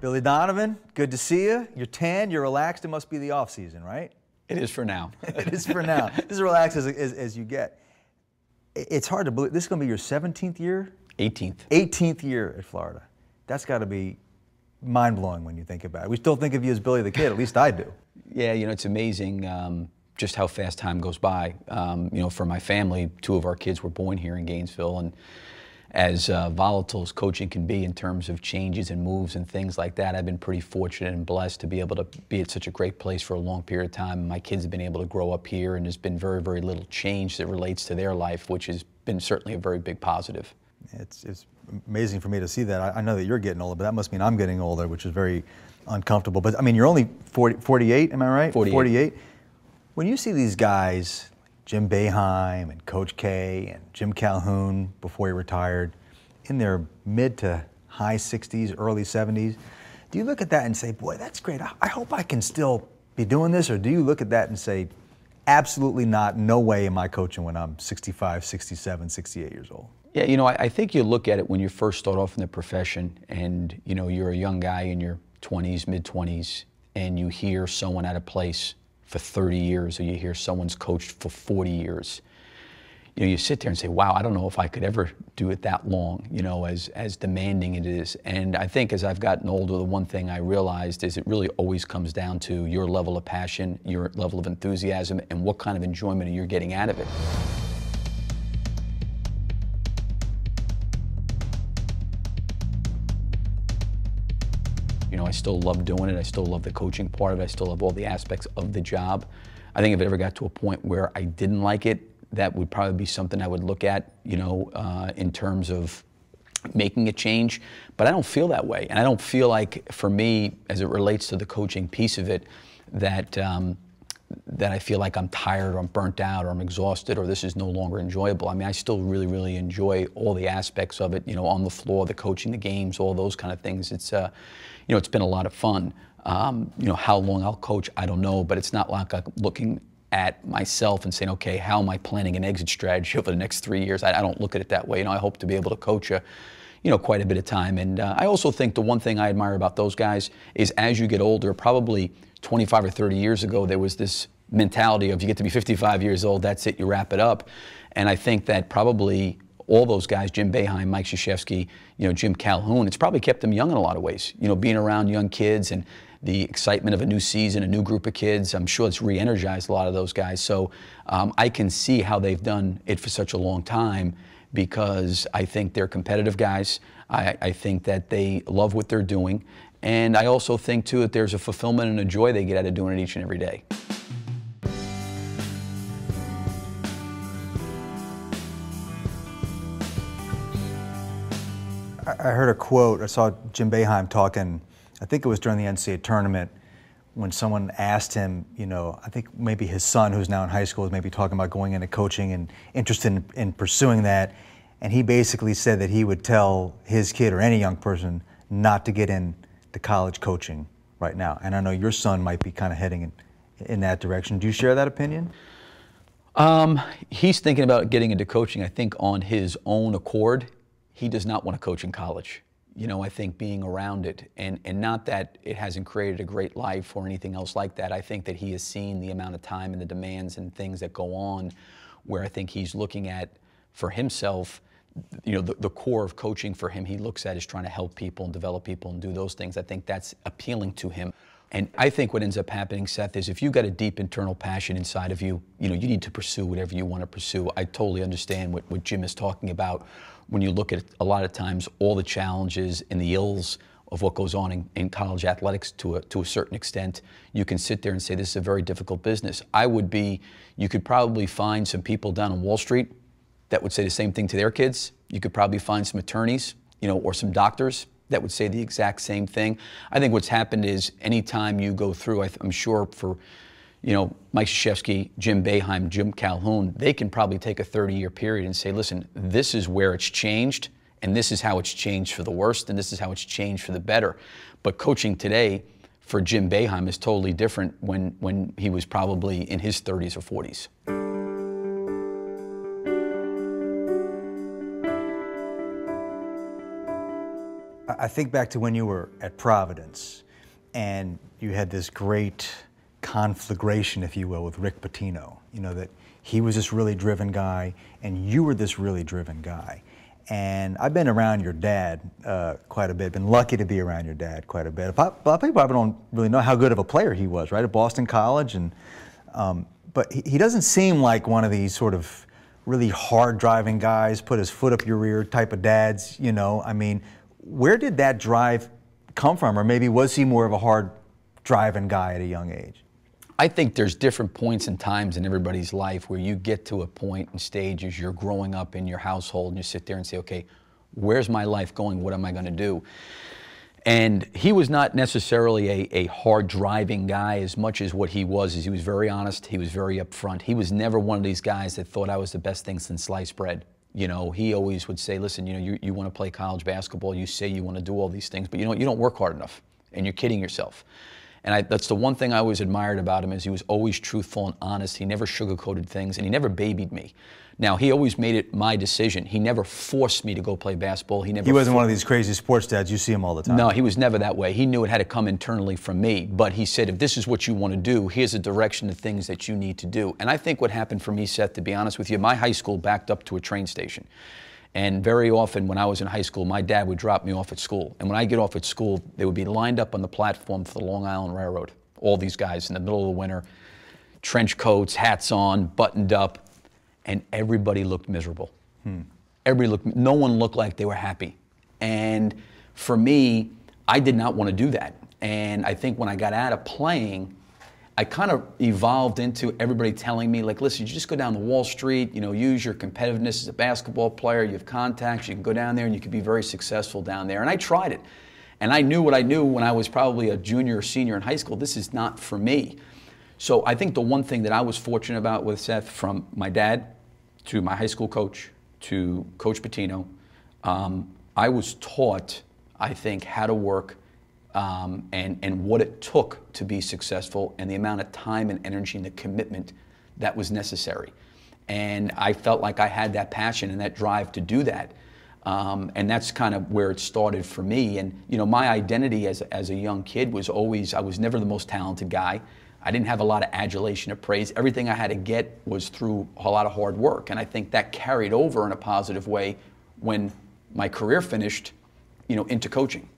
Billy Donovan, good to see you. You're tan, you're relaxed. It must be the off season, right? It is for now. It is for now. This is as relaxed as you get. It's hard to believe. This is going to be your 17th year? 18th. 18th year at Florida. That's got to be mind-blowing when you think about it. We still think of you as Billy the Kid, at least I do. Yeah, you know, it's amazing just how fast time goes by. You know, for my family, 2 of our kids were born here in Gainesville, and as volatile as coaching can be in terms of changes and moves and things like that, I've been pretty fortunate and blessed to be able to be at such a great place for a long period of time. My kids have been able to grow up here, and there's been very, very little change that relates to their life, which has been certainly a very big positive. It's amazing for me to see that. I know that you're getting older, but that must mean I'm getting older, which is very uncomfortable. But I mean, you're only 48, am I right? 48. When you see these guys, Jim Boeheim and Coach K and Jim Calhoun before he retired, in their mid to high 60s, early 70s, do you look at that and say, boy, that's great, I hope I can still be doing this? Or do you look at that and say, absolutely not, no way am I coaching when I'm 65, 67, 68 years old? Yeah, you know, I think you look at it when you first start off in the profession and, you know, you're a young guy in your 20s, mid-20s, and you hear someone at a place for 30 years, or you hear someone's coached for 40 years. You know, you sit there and say, wow, I don't know if I could ever do it that long, you know, as demanding it is. And I think as I've gotten older, the one thing I realized is it really always comes down to your level of passion, your level of enthusiasm, and what kind of enjoyment you're getting out of it. You know, I still love doing it. I still love the coaching part of it. I still love all the aspects of the job. I think if it ever got to a point where I didn't like it, that would probably be something I would look at, you know, in terms of making a change. But I don't feel that way. And I don't feel like, for me, as it relates to the coaching piece of it, that that I feel like I'm tired or I'm burnt out or I'm exhausted or this is no longer enjoyable. I mean, I still really, really enjoy all the aspects of it, you know, on the floor, the coaching, the games, all those kind of things. It's, you know, it's been a lot of fun. You know, how long I'll coach, I don't know, but it's not like I'm looking at myself and saying, okay, how am I planning an exit strategy over the next 3 years? I don't look at it that way. You know, I hope to be able to coach you know, quite a bit of time. And I also think the one thing I admire about those guys is as you get older, probably 25 or 30 years ago, there was this mentality of you get to be 55 years old, that's it, you wrap it up. And I think that probably all those guys, Jim Boeheim, Mike Krzyzewski, you know, Jim Calhoun, it's probably kept them young in a lot of ways. You know, being around young kids and the excitement of a new season, a new group of kids, I'm sure it's re-energized a lot of those guys. So I can see how they've done it for such a long time because I think they're competitive guys. I think that they love what they're doing. And I also think, too, that there's a fulfillment and a joy they get out of doing it each and every day. I heard a quote, I saw Jim Boeheim talking, I think it was during the NCAA tournament, when someone asked him, you know, I think maybe his son, who's now in high school, is maybe talking about going into coaching and interested in pursuing that. And he basically said that he would tell his kid or any young person not to get into college coaching right now. And I know your son might be kind of heading in that direction. Do you share that opinion? He's thinking about getting into coaching, I think, on his own accord. He does not want to coach in college. You know, I think being around it, and not that it hasn't created a great life or anything else like that. I think that he has seen the amount of time and the demands and things that go on where I think he's looking at, for himself, you know, the core of coaching for him, he looks at is trying to help people and develop people and do those things. I think that's appealing to him. And I think what ends up happening, Seth, is if you've got a deep internal passion inside of you, you know, you need to pursue whatever you want to pursue. I totally understand what Jim is talking about when you look at a lot of times all the challenges and the ills of what goes on in college athletics to a certain extent. You can sit there and say this is a very difficult business. You could probably find some people down on Wall Street that would say the same thing to their kids. You could probably find some attorneys, you know, or some doctors that would say the exact same thing. I think what's happened is anytime you go through, I'm sure for, you know, Mike Krzyzewski, Jim Boeheim, Jim Calhoun, they can probably take a 30-year period and say, listen, this is where it's changed, and this is how it's changed for the worst, and this is how it's changed for the better. But coaching today for Jim Boeheim is totally different when he was probably in his 30s or 40s. I think back to when you were at Providence and you had this great conflagration, if you will, with Rick Pitino. You know, that he was this really driven guy and you were this really driven guy. And I've been around your dad quite a bit, been lucky to be around your dad quite a bit. A lot of people probably don't really know how good of a player he was, right, at Boston College. And but he doesn't seem like one of these sort of really hard driving guys, put his foot up your rear type of dads, you know. I mean, where did that drive come from? Or maybe was he more of a hard driving guy at a young age? I think there's different points and times in everybody's life where you get to a point and stage as you're growing up in your household and you sit there and say, okay, where's my life going? What am I going to do? And he was not necessarily a hard driving guy as much as what he was is he was very honest. He was very upfront. He was never one of these guys that thought I was the best thing since sliced bread. You know, he always would say, listen, you know, you want to play college basketball. You say you want to do all these things, but you know, you don't work hard enough and you're kidding yourself. And that's the one thing I always admired about him is he was always truthful and honest. He never sugarcoated things, and he never babied me. Now, he always made it my decision. He never forced me to go play basketball. He wasn't one of these crazy sports dads. You see him all the time. No, he was never that way. He knew it had to come internally from me. But he said, if this is what you want to do, here's a direction of things that you need to do. And I think what happened for me, Seth, to be honest with you, my high school backed up to a train station. And very often when I was in high school, my dad would drop me off at school. And when I get off at school, they would be lined up on the platform for the Long Island Railroad. All these guys in the middle of the winter, trench coats, hats on, buttoned up, and everybody looked miserable. No one looked like they were happy. And for me, I did not want to do that. And I think when I got out of playing, I kind of evolved into everybody telling me, like, listen, you just go down to Wall Street, you know, use your competitiveness as a basketball player, you have contacts, you can go down there and you can be very successful down there. And I tried it. And I knew what I knew when I was probably a junior or senior in high school. This is not for me. So I think the one thing that I was fortunate about with Seth, from my dad to my high school coach to Coach Pitino, I was taught, I think, how to work and what it took to be successful and the amount of time and energy and the commitment that was necessary. And I felt like I had that passion and that drive to do that. And that's kind of where it started for me. And, you know, my identity as a young kid was always, I was never the most talented guy. I didn't have a lot of adulation or praise. Everything I had to get was through a lot of hard work. And I think that carried over in a positive way when my career finished, you know, into coaching.